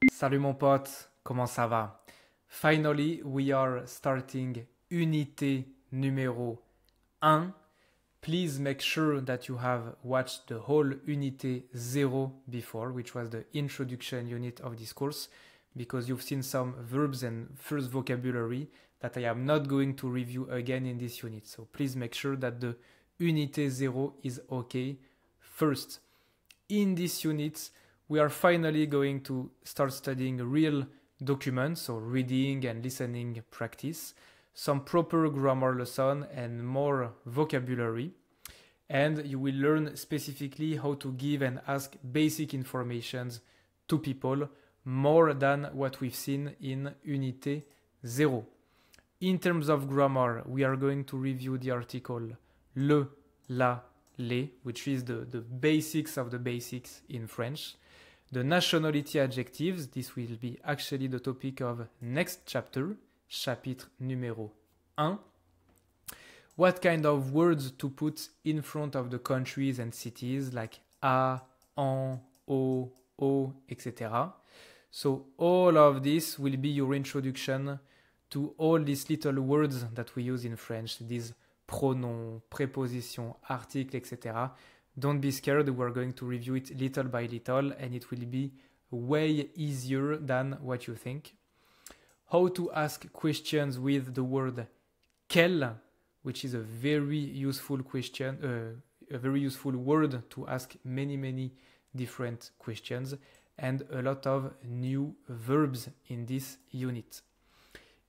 Salut mon pote, comment ça va? Finally, we are starting unité numéro 1. Please make sure that you have watched the whole unité 0 before, which was the introduction unit of this course, because you've seen some verbs and first vocabulary that I am not going to review again in this unit. So please make sure that the unité 0 is okay first. In this unit, we are finally going to start studying real documents, so reading and listening practice, some proper grammar lesson and more vocabulary. And you will learn specifically how to give and ask basic informations to people, more than what we've seen in Unité 0. In terms of grammar, we are going to review the article le, la, les, which is the basics of the basics in French. The nationality adjectives, this will be actually the topic of next chapter, chapitre numéro 1. What kind of words to put in front of the countries and cities like a, en, o, etc. So all of this will be your introduction to all these little words that we use in French, these pronoms, prepositions, articles, etc. Don't be scared, we're going to review it little by little and it will be way easier than what you think. How to ask questions with the word quel, which is a very useful question, a very useful word to ask many different questions, and a lot of new verbs in this unit.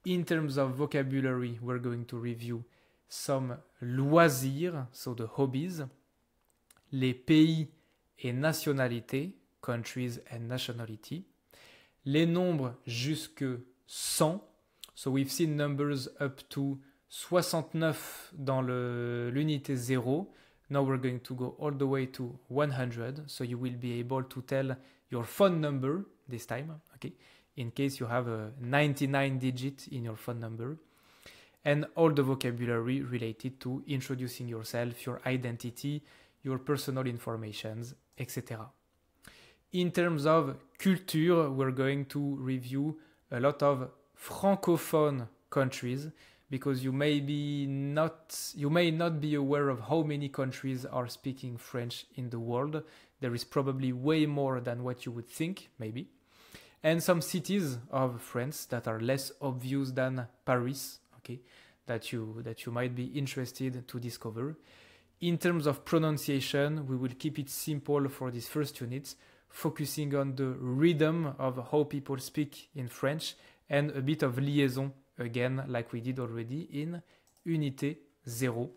In terms of vocabulary, we're going to review some loisirs, so the hobbies, les pays et nationalités, countries and nationality, les nombres jusque 100, so we've seen numbers up to 69 dans l'unité 0. Now we're going to go all the way to 100, so you will be able to tell your phone number this time, okay? In case you have a 99 digit in your phone number. And all the vocabulary related to introducing yourself, your identity, your personal informations, etc. In terms of culture, we're going to review a lot of francophone countries, because you may not be aware of how many countries are speaking French in the world. There is probably way more than what you would think, maybe. And some cities of France that are less obvious than Paris, okay, that you might be interested to discover. In terms of pronunciation, we will keep it simple for this first unit, focusing on the rhythm of how people speak in French and a bit of liaison, again, like we did already in Unité 0.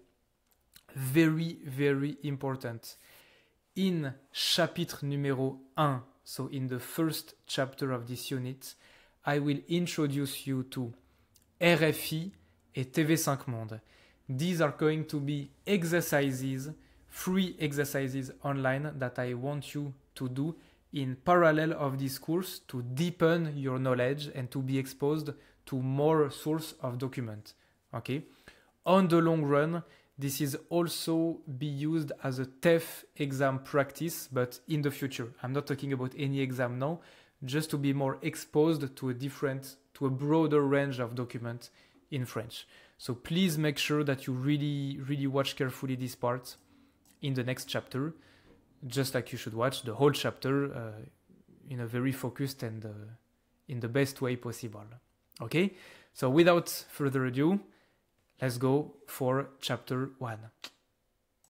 Very important. In chapitre numéro 1, so in the first chapter of this unit, I will introduce you to RFI et TV5 Monde. These are going to be exercises, free exercises online that I want you to do in parallel of this course to deepen your knowledge and to be exposed to more source of document. Okay? On the long run, this is also be used as a TEF exam practice, but in the future. I'm not talking about any exam now, just to be more exposed to a broader range of documents in French. So please make sure that you really watch carefully this part in the next chapter, just like you should watch the whole chapter in a very focused and in the best way possible. Okay? So without further ado, let's go for chapter 1.